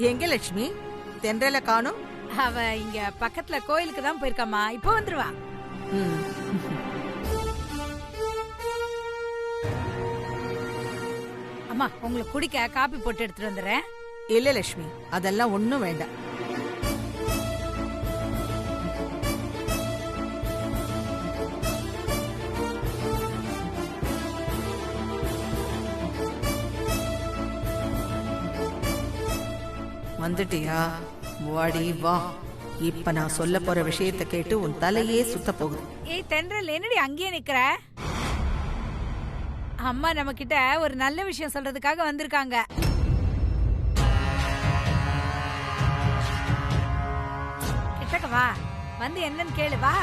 எங்க லட்சுமி? தென்றல காணோம். அவ இங்க பக்கத்துல கோயிலுக்கு தான் போயிருக்காமா. இப்போ வந்துருவா. அம்மா, உங்களுக்கு குடிக்க காபி போட்டு எடுத்துட்டு வந்துடுறேன். இல்ல லட்சுமி, அதெல்லாம் ஒண்ணும் வேண்டாம். வந்துட்டியா? வாடி வா. இப்ப நான் சொல்ல போற விஷயத்த கேட்டு உன் தலையே சுத்த போகுது. ஏய் தென்றல், என்னடி அங்கேயே நிக்கிற? அம்மா நம்ம கிட்ட ஒரு நல்ல விஷயம் சொல்றதுக்காக வந்திருக்காங்க. கிட்டக்க வா, வந்து என்னன்னு கேளு. வா.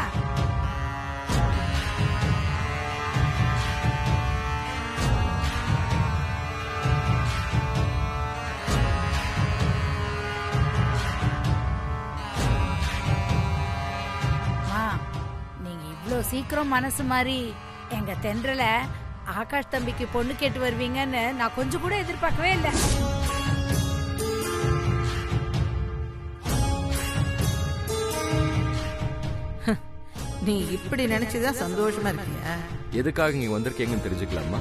நீங்க இவ்ளோ சீக்கிரம் மனசு மாறி எங்க தென்றல ஆகாஷ் தம்பிக்கு பொண்ணு கேட்டு வருவீங்கன்னு நான் கொஞ்சம் கூட எதிர்பார்க்கவே இல்லை. நீ இப்படி நினைச்சுதான் சந்தோஷமா இருக்கியா? எதுக்காக நீங்க வந்திருக்கீங்கன்னு தெரிஞ்சுக்கலாமா?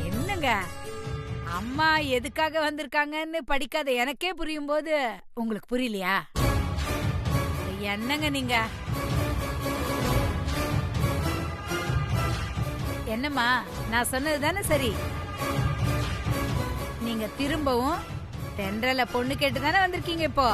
என்னங்க அம்மா எதுக்காக வந்திருக்காங்கன்னு படிக்காத எனக்கே புரியும் போது உங்களுக்கு புரியலையா? என்னங்க நீங்க? என்னம்மா, நான் சொன்னது தானே சரி? நீங்க திரும்பவும் தென்றல பொண்ணு கேட்டு தானே வந்திருக்கீங்க இப்போ?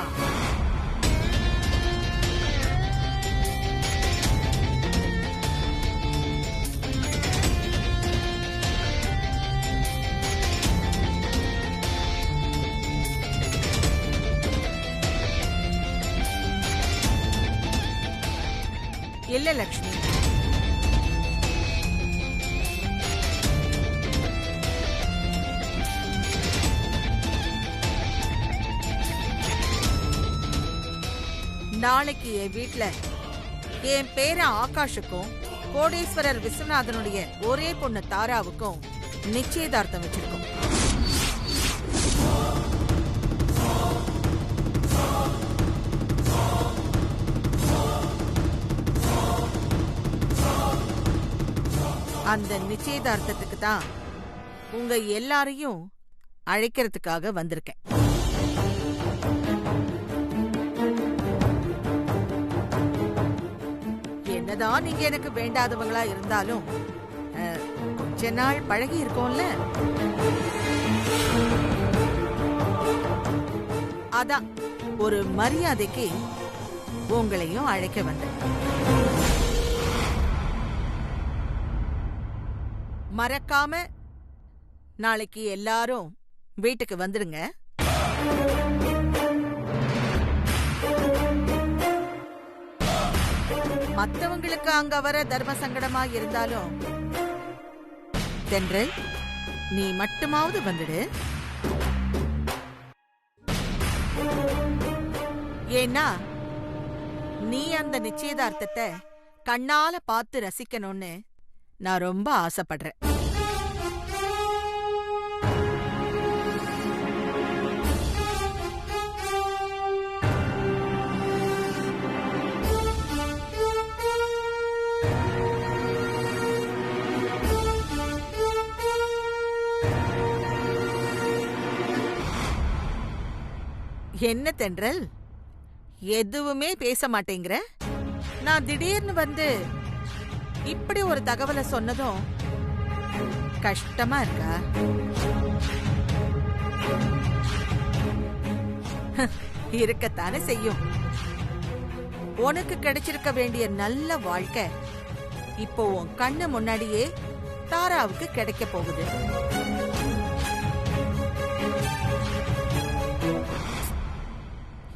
இல்ல லட்சுமி, நாளைக்கு என் வீட்டுல என் பேரன் ஆகாஷுக்கும் கோடீஸ்வரர் விஸ்வநாதனுடைய ஒரே பொண்ணு தாராவுக்கும் நிச்சயதார்த்தம் வச்சிருக்கோம். அந்த நிச்சயதார்த்தத்துக்கு தான் உங்க எல்லாரையும் அழைக்கிறதுக்காக வந்திருக்கேன். என்னதான் நீங்க எனக்கு வேண்டாதவங்களா இருந்தாலும் கொஞ்ச நாள் பழகி இருக்கோம்ல, அதான் ஒரு மரியாதைக்கு உங்களையும் அழைக்க வந்தேன். மறக்காம நாளைக்கு எல்லாரும் வீட்டுக்கு வந்துடுங்க. மத்தவங்களுக்கு அங்க வர தர்ம சங்கடமா இருந்தாலும் தென்றல், நீ மட்டுமாவது வந்துடு. ஏன்னா நீ அந்த நிச்சயதார்த்தத்தை கண்ணால பார்த்து ரசிக்கணும்னு நான் ரொம்ப ஆசைப்படுறேன். என்ன தென்றல், எதுவுமே பேச மாட்டேங்கிற? நான் திடீர்னு வந்து இப்படி ஒரு தகவலை சொன்னதும் கஷ்டமா இருக்கா? இருக்கத்தானே செய்யும். உனக்கு கிடைச்சிருக்க வேண்டிய நல்ல வாழ்க்கை இப்போ உன் கண்ணு முன்னாடியே தாராவுக்கு கிடைக்க போகுது.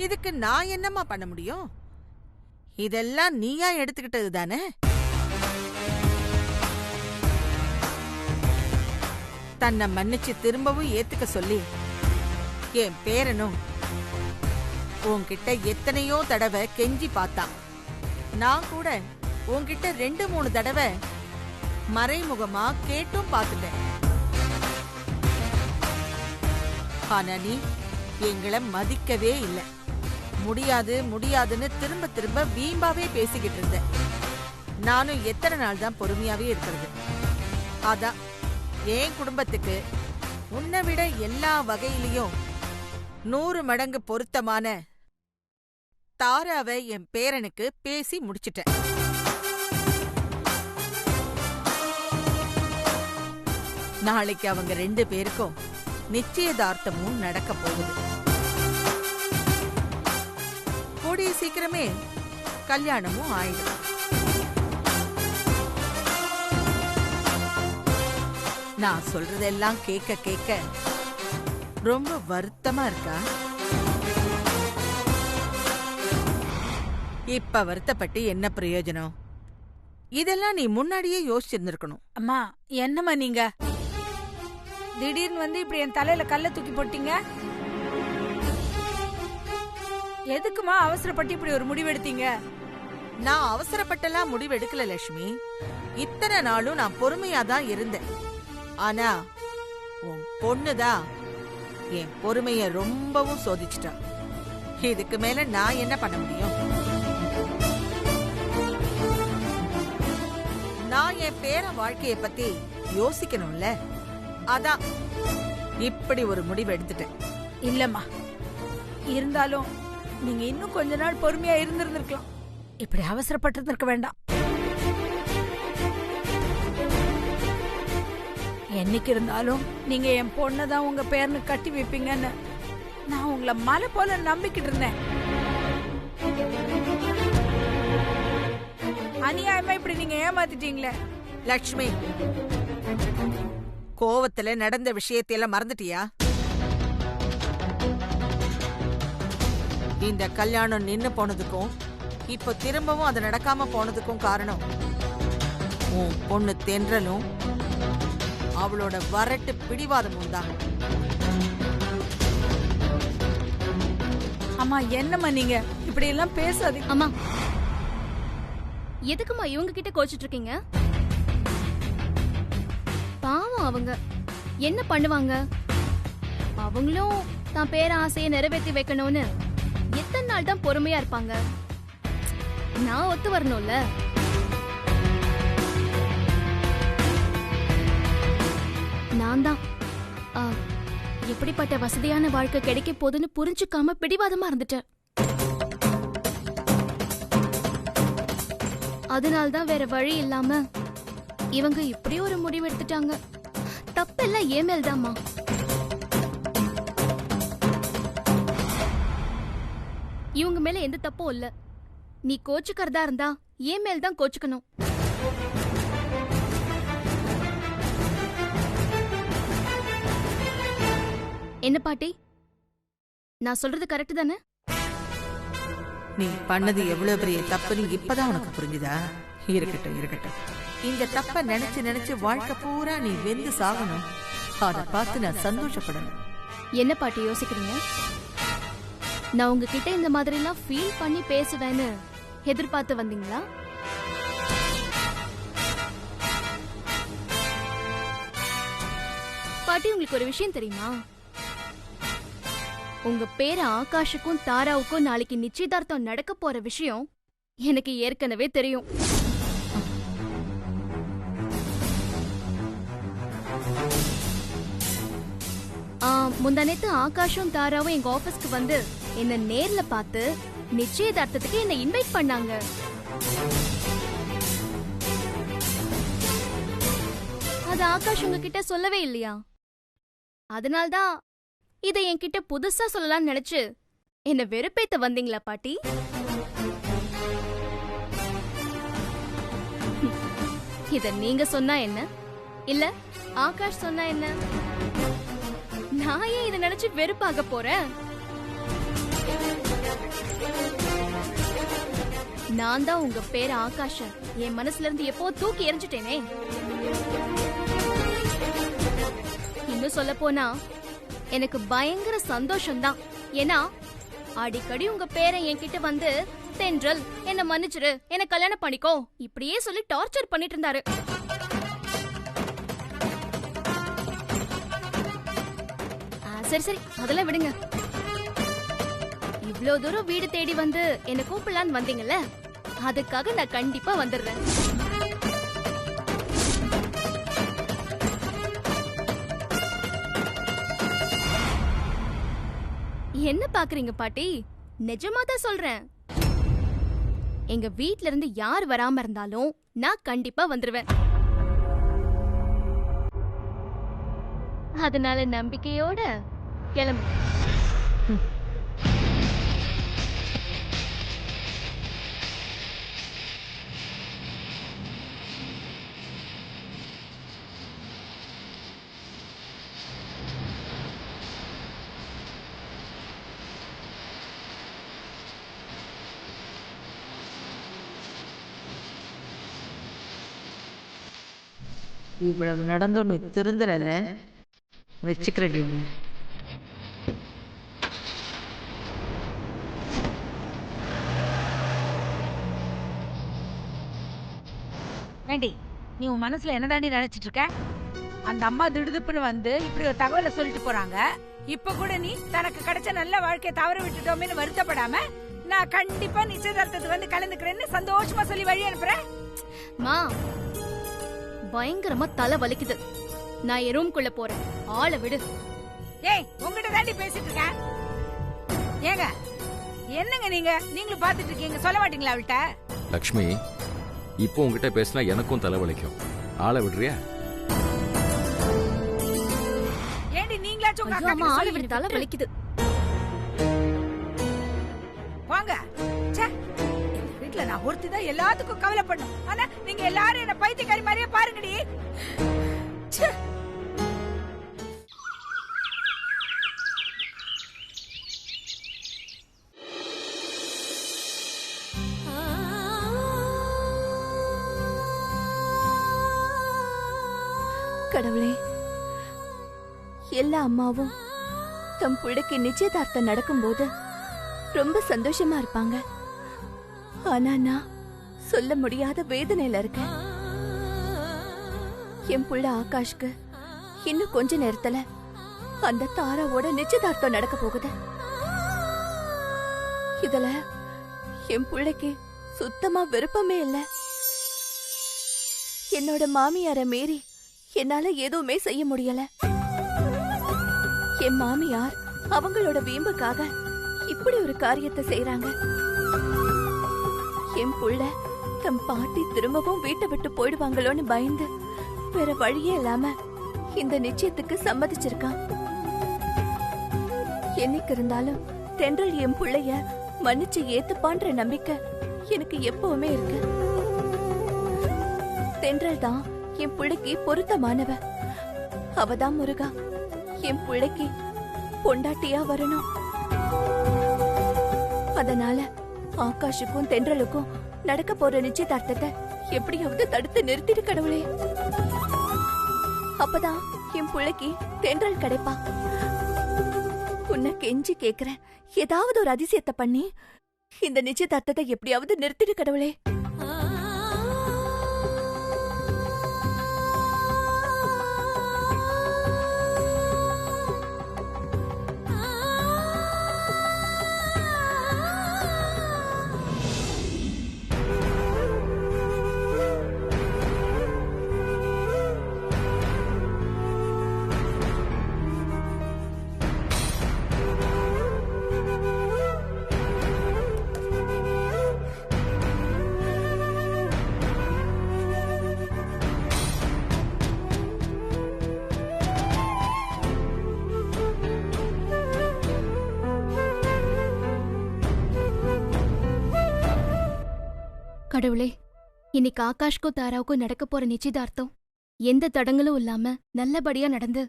இதுக்கு நான் என்னமா பண்ண முடியும்? இதெல்லாம் நீயா எடுத்துக்கிட்டது தானே? தன்னை மன்னிச்சு திரும்பவும் ஏத்துக்க சொல்லி என் பேரனும் உன்கிட்ட எத்தனையோ தடவை கெஞ்சி பார்த்தான். நான் கூட உன்கிட்ட 2-3 தடவை மறைமுகமா கேட்டும் பார்த்துட்டேன். ஆனா நீ எங்களை மதிக்கவே இல்லை. முடியாது முடியாதுன்னு திரும்ப திரும்ப வீம்பாவே பேசிக்கிட்டு இருந்த. நானும் எத்தனை நாள் தான் பொறுமையாவே இருக்கிறது. அதான் என் குடும்பத்துக்கு உன்னை விட எல்லா வகையிலையும் 100 மடங்கு பொருத்தமான தாராவை என் பேரனுக்கு பேசி முடிச்சிட்டேன். நாளைக்கு அவங்க 2 பேருக்கும் நிச்சயதார்த்தமும் நடக்க போகுது. கூடிய சீக்கிரமே கல்யாணமும் ஆயிடும். நான் சொல்றதெல்லாம் கேட்க கேட்க ரொம்ப வருத்தமா இருக்கா? இப்ப வருத்தப்பட்டு என்ன பிரயோஜனம்? இதெல்லாம் நீ முன்னாடியே யோசிச்சிருந்திருக்கணும். அம்மா என்னம்மா நீங்க திடீர்னு வந்து இப்படி என் தலையில கல்ல தூக்கி போட்டீங்க? எதுக்குமா அவசரப்பட்டு இப்படி ஒரு முடிவு எடுத்தீங்க? நான் அவசரப்பட்டெல்லாம் முடிவு எடுக்கல லட்சுமி. இத்தனை நாளும் நான் பொறுமையா தான் இருந்தேன். ஆனா உன் பொண்ணுதான் என் பொறுமைய ரொம்பவும் சோதிச்சுட்டா. இதுக்கு மேல நான் என்ன பண்ண முடியும்? நான் என் பேரன் வாழ்க்கைய பத்தி யோசிக்கணும்ல. அதான் இப்படி ஒரு முடிவு எடுத்துட்டேன். இல்லம்மா, இருந்தாலும் நீங்க இன்னும் கொஞ்ச நாள் பொறுமையா இருந்திருந்திருக்கலாம். இப்படி அவசரப்பட்டு இருக்க வேண்டாம். என்னைக்கு இருந்தாலும் நீங்க என் பொண்ணதான் உங்க பேர்னு கட்டி வைப்பீங்கன்னு நான் உங்களை மலை போல நம்பிக்கிட்டு இருந்தேன். அநியாயமா இப்படி நீங்க ஏமாத்திட்டீங்களே. லட்சுமி, கோவத்துல நடந்த விஷயத்தையெல்லாம் மறந்துட்டியா? இந்த கல்யாணம் நின்னு போனதுக்கும் இப்ப திரும்பவும் அது நடக்காம போனதுக்கும் காரணம் உன் பொண்ணு தென்றலும் அவளோட வரட்டு பிடிவாதமும் தான். அம்மா என்னம்மா நீங்க இப்படி எல்லாம் பேசாதீங்க. அம்மா, எதுக்குமா இவங்க கிட்ட கோச்சிட்டு இருக்கீங்க? பாவம், அவங்க என்ன பண்ணுவாங்க? அவங்களும் தான் பேர ஆசையை நிறைவேற்றி வைக்கணும்னு எத்தனை நாள் தான் பொறுமையா இருப்பாங்க? நான் ஒத்து வரணும்ல. நான் தான் எப்படிப்பட்ட வசதியான வாழ்க்கை கிடைக்க போதுன்னு புரிஞ்சுக்காம பிடிவாதமா இருந்துட்டேன். அதனால்தான் வேற வழி இல்லாம இவங்க இப்படி ஒரு முடிவு எடுத்துட்டாங்க. தப்பெல்லாம் ஏன் மேல்தாம்மா. இவங்க மேல எந்த தப்பும் இல்ல. நீ கோச்சுக்கிறதா இருந்தா ஏன் மேல் தான் கோச்சுக்கணும். என்ன பாட்டி, நான் சொல்றது கரெக்ட் தானே? நீ பண்ணது எவ்வளவு பெரிய தப்புன்னு இப்பதான் உனக்கு புரிஞ்சுதா? இருக்கட்டும் இருக்கட்டும். இந்த தப்ப நினைச்சு நினைச்சு வாழ்க்கை பூரா நீ வெந்து சாகணும். அதை பார்த்து நான் சந்தோஷப்படணும். என்ன பாட்டி யோசிக்கிறீங்க? நான் உங்ககிட்ட இந்த மாதிரி எல்லாம் ஃபீல் பண்ணி பேசுவேன்னு எதிர்பார்த்து வந்தீங்களா? பாட்டி, உங்களுக்கு ஒரு விஷயம் தெரியுமா? உங்க பேர ஆகாஷுக்கும் தாராவுக்கும் நாளைக்கு நிச்சயதார்த்தம் நடக்க போற விஷயம் எனக்கு ஏற்கனவே தெரியும். முந்தானேத்து ஆகாஷும் தாராவும் எங்க ஆபீஸ்க்கு வந்து என்ன நேர்ல பார்த்து நிச்சயதார்த்தத்துக்கு என்ன இன்வைட் பண்ணாங்க. அது ஆகாஷ் உங்ககிட்ட சொல்லவே இல்லையா? அதனால்தான் இதை என்கிட்ட புதுசா சொல்லலாம்னு நினைச்சு என்ன வெறுப்பேத்த வந்தீங்களா பாட்டி? இத நீங்க சொன்னா என்ன, இல்ல ஆகாஷ் சொன்னா என்ன? நான் ஏன் இதை நினைச்சு வெறுப்பாக போறேன்? நான் தான் உங்க பேர ஆகாஷ என் மனசுல இருந்து எப்போ தூக்கி எறிஞ்சிட்டேனே. இன்னும் சொல்ல போனா எனக்கு பயங்கர சந்தோஷம்தான். ஏன்னா அடிக்கடி உங்க பேரை என்கிட்ட வந்து தென்றல் என்ன மன்னிச்சிரு, என்ன கல்யாணம் பண்ணிக்கோ இப்படியே சொல்லி டார்ச்சர் பண்ணிட்டு இருந்தாரு. As சரி சரி அதெல்லாம் விடுங்க. இவ்ளோ தூரம் வீடு தேடி வந்து என்ன கூப்பிடலான்னு வந்தீங்கல்ல, அதுக்காக நான் கண்டிப்பா வந்துடுறேன். என்ன பாக்குறீங்க பாட்டி? நிஜமா தான் சொல்றேன். எங்க வீட்ல இருந்து யார் வராம இருந்தாலும் நான் கண்டிப்பா வந்துருவேன். அதனால நம்பிக்கையோட கிளம்பு. இவ்வளவு நடந்தோன்னு திருந்துறத வச்சுக்கிறடி. வேண்டி நீ உன் மனசுல என்னதாண்டி நினைச்சிட்டு இருக்க? அந்த அம்மா திடுதுப்புன்னு வந்து இப்படி ஒரு தகவலை சொல்லிட்டு போறாங்க. இப்ப கூட நீ தனக்கு கிடைச்ச நல்ல வாழ்க்கையை தவற விட்டுட்டோமேன்னு வருத்தப்படாம நான் கண்டிப்பா நிச்சயதார்த்தத்துக்கு வந்து கலந்துக்கிறேன்னு சந்தோஷமா சொல்லி வழி அனுப்புறேன். மா, பயங்கரமா தலை வலிக்குது. நான் என் ரூம்குள்ள போறேன். ஆளை விடு. ஏய், உங்ககிட்ட தாண்டி பேசிட்டு இருக்கேன். ஏங்க என்னங்க நீங்களும் பாத்துட்டு இருக்கீங்க, சொல்ல மாட்டீங்களா அவள்கிட்ட? லக்ஷ்மி, இப்போ உங்ககிட்ட பேசினா எனக்கும் தலைவலிக்கும். ஆளை விடுறியா? ஏண்டி நீங்களாச்சும் உங்க அக்கா கிட்ட ஆளை விடு, தலை வலிக்குது. வாங்க. வீட்டுல நான் ஒருத்தி தான் எல்லாத்துக்கும் கவலை பண்ணும். ஆனா நீங்க எல்லாரும் என்ன பைத்தியக்காரி மாதிரியே பாருங்கடி. கடவுளே, எல்லா அம்மாவும் தம் பிள்ளைக்கு நிச்சயதார்த்தம் நடக்கும்போது ரொம்ப சந்தோஷமா இருப்பாங்க. ஆனா நான் சொல்ல முடியாத வேதனையில இருக்கேன். என் புள்ள ஆகாஷ்க்கு இன்னும் கொஞ்ச நேரத்துல அந்த தாராவோட நிச்சயதார்த்தம் நடக்க போகுது. இதுல என் பிள்ளைக்கு சுத்தமா விருப்பமே இல்ல. என்னோட மாமியார மீறி என்னால எதுவுமே செய்ய முடியல. என் மாமியார் அவங்களோட வீம்புக்காக இப்படி ஒரு காரியத்தை செய்யறாங்க. என் புள்ள தம் பாட்டி திரும்பவும் வீட்டை விட்டு போயிடுவாங்களோன்னு பயந்து வேற வழியே இல்லாம இந்த நிச்சயத்துக்கு சம்மதிச்சிருக்கான். என்னைக்கு இருந்தாலும் தென்றல் என் புள்ளைய மன்னிச்சு ஏத்துப்பான்ற நம்பிக்கை எனக்கு எப்பவுமே இருக்கு. தென்றல் தான் என் பிள்ளைக்கு பொருத்தமானவ. அவதான் முருகா என் பிள்ளைக்கு பொண்டாட்டியா வரணும். அதனால ஆகாஷுக்கும் தென்றலுக்கும் நடக்க போற நிச்சயதார்த்தத்தை எப்படியாவது தடுத்து நிறுத்திடு கடவுளே. அப்பதான் என் பிள்ளைக்கு தென்றல் கிடைப்பா. உன்னை கெஞ்சி கேக்குறேன், ஏதாவது ஒரு அதிசயத்தை பண்ணி இந்த நிச்சயதார்த்தத்தை எப்படியாவது நிறுத்திடு கடவுளே. கடவுளே, இன்னைக்கு ஆகாஷ்க்கும் தாராவுக்கும் நடக்க போற நிச்சயதார்த்தம் எந்த தடங்களும் இல்லாம நல்லபடியா நடந்து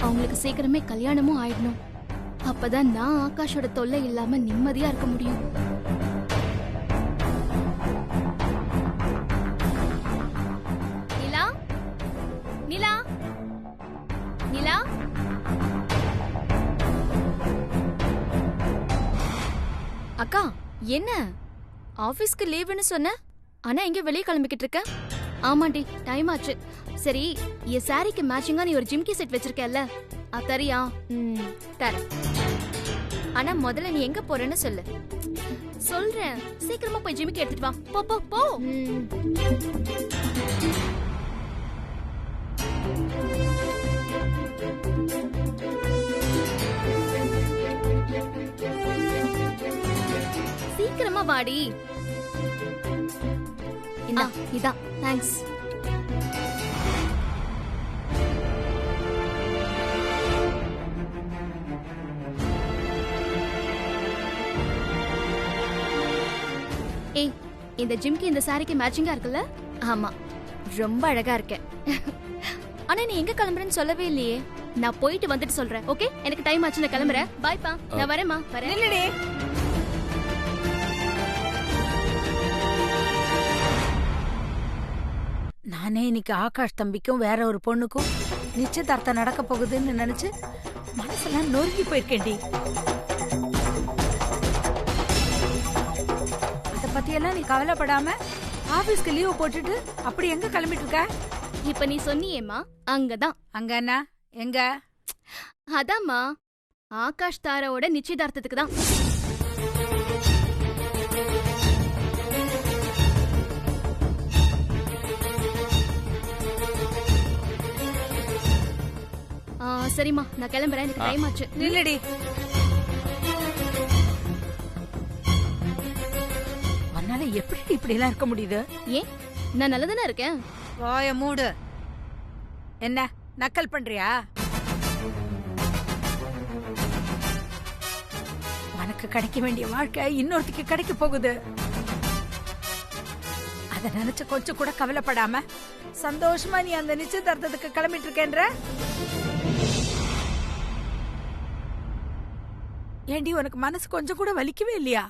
அவங்களுக்கு சீக்கிரமே கல்யாணமும் ஆயிடணும். அப்பதான் நான் ஆகாஷோட தொல்லை இல்லாம நிம்மதியா இருக்க முடியும். நிலா, நிலா, நிலா. அக்கா, என்ன ஆபீஸ்க்கு லீவுன்னு சொன்ன? ஆனா எங்க வெளியே கிளம்பிக்கிட்டு இருக்க? ஆமாண்டி, டைம் ஆச்சு. சரி, என் சாரிக்கு மேட்சிங்கா நீ ஒரு ஜிம்கி செட் வச்சிருக்கல, தரியா? தரேன். ஆனா முதல்ல நீ எங்க போறேன்னு சொல்லு. சொல்றேன், சீக்கிரமா போய் ஜிம்முக்கு எடுத்துட்டு வா. போ போ போ. சீக்கிரமா வாடி. இதான். தேங்க்ஸ். ஏய், இந்த ஜிம்க்கு இந்த சாரிக்கு மேட்சிங்கா இருக்குல்ல? ஆமா, ரொம்ப அழகா இருக்க. ஆனா நீ எங்க கிளம்புறேன்னு சொல்லவே இல்லையே. நான் போயிட்டு வந்துட்டு சொல்றேன். ஓகே, எனக்கு டைம் ஆச்சு, நான் கிளம்புறேன். பாய்ப்பா. நான் வரேம்மா. வரேன். நானே இன்னைக்கு ஆகாஷ் தம்பிக்கும் வேற ஒரு பொண்ணுக்கும் நிச்சயதார்த்தம் நடக்க போகுதுன்னு நினைச்சு மனசெல்லாம் நொறுங்கி போயிருக்கேன்டி. அத பத்தியெல்லாம் நீ கவலைப்படாம ஆபீஸ்க்கு லீவ் போட்டுட்டு அப்படி எங்க கிளம்பிட்டு இருக்க? இப்ப நீ சொன்னியேம்மா, அங்கதான். அங்க என்ன? எங்க? அதாம்மா, ஆகாஷ் தாராவோட நிச்சயதார்த்தத்துக்கு தான். சரிம்மா, நான் கிளம்புறேன். எனக்கு டைம் ஆச்சு. நில்லடி. உன்னால எப்படி இப்படி எல்லாம் இருக்க முடியுது? ஏன், நான் நல்லதானே இருக்கேன். வாய மூடு. என்ன நக்கல் பண்றியா? உனக்கு கிடைக்க வேண்டிய வாழ்க்கை இன்னொருத்திக்கு கிடைக்க போகுது. அத நினைச்சு கொஞ்சம் கூட கவலைப்படாம சந்தோஷமா நீ அந்த நிச்சயதார்த்தத்துக்கு கிளம்பிட்டு இருக்கேன்ற. ஏண்டி, உனக்கு மனசு கொஞ்சம் கூட வலிக்கவே இல்லையா?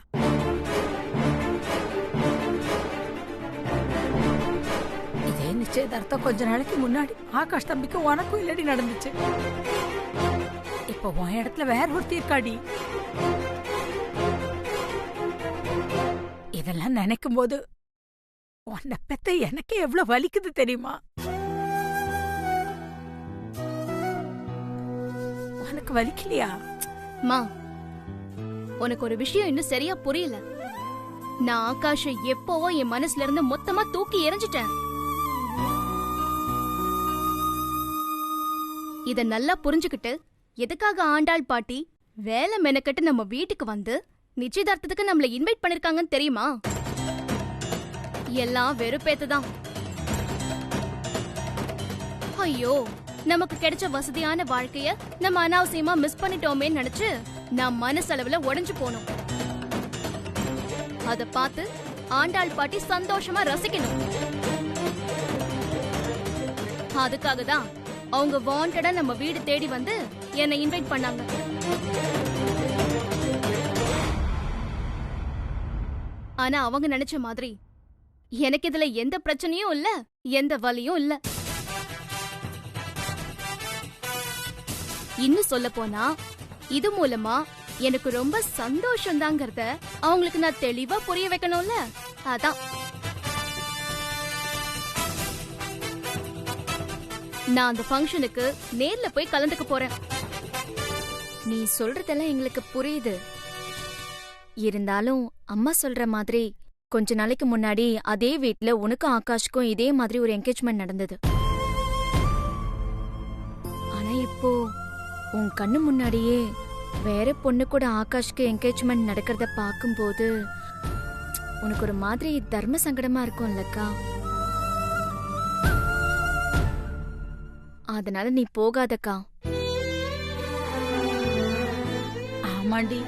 இதே நிச்சயதார்த்தம் கொஞ்ச நாளைக்கு முன்னாடி ஆகாஷ் தம்பிக்கும் உனக்கும் இல்லடி நடந்துச்சு. இப்ப உன் இடத்துல வேற ஒருத்தி இருக்காடி. இதெல்லாம் நினைக்கும் போது உன்னை பெத்த எனக்கே எவ்வளவு வலிக்குது தெரியுமா? உனக்கு வலிக்கலையா? மா, உனக்கு ஒரு விஷயம் இன்னும் சரியா புரியல. நான் ஆகாஷை எப்போவோ என் மனசுல இருந்து மொத்தமா தூக்கி எறிஞ்சிட்டேன். இத நல்லா புரிஞ்சுக்கிட்டு எதுக்காக ஆண்டாள் பாட்டி வேலை மெனக்கட்டு நம்ம வீட்டுக்கு வந்து நிச்சயதார்த்தத்துக்கு நம்மள இன்வைட் பண்ணிருக்காங்கன்னு தெரியுமா? எல்லாம் வெறுப்பேத்துதான். ஐயோ, நமக்கு கிடைச்ச வசதியான வாழ்க்கைய நம்ம அனாவசியமா மிஸ் பண்ணிட்டோமே நினைச்சு நான் மனசளவுல உடைஞ்சு போனோம். அத பார்த்து ஆண்டாள் பாட்டி சந்தோஷமா ரசிக்கணும். அதுக்காக தான் அவங்க வாண்டடா நம்ம வீடு தேடி வந்து என்னை இன்வைட் பண்ணாங்க. ஆனா அவங்க நினைச்ச மாதிரி எனக்கு இதுல எந்த பிரச்சனையும் இல்ல, எந்த வலியும் இல்ல. இன்னும் சொல்ல போனா இது மூலமா எனக்கு ரொம்ப சந்தோஷம் தாங்கிறத அவங்களுக்கு நான் தெளிவா புரிய வைக்கணும்ல. அதான் நான் அந்த ஃபங்க்ஷனுக்கு நேர்ல போய் கலந்துக்க போறேன். நீ சொல்றதெல்லாம் எங்களுக்கு புரியுது. இருந்தாலும் அம்மா சொல்ற மாதிரி கொஞ்ச நாளைக்கு முன்னாடி அதே வீட்ல உனக்கும் ஆகாஷ்க்கும் இதே மாதிரி ஒரு என்கேஜ்மெண்ட் நடந்தது. ஆனா இப்போ உன் கண்ணு முன்னாடியே வேற பொண்ணு கூட ஆகாஷ்க்கு என்கேஜ்மெண்ட் நடக்கிறத பாக்கும்போது உனக்கு ஒரு மாதிரி தர்ம சங்கடமா இருக்கும்லக்கா. அதனால நீ போகாதக்கா. ஆமாண்டி,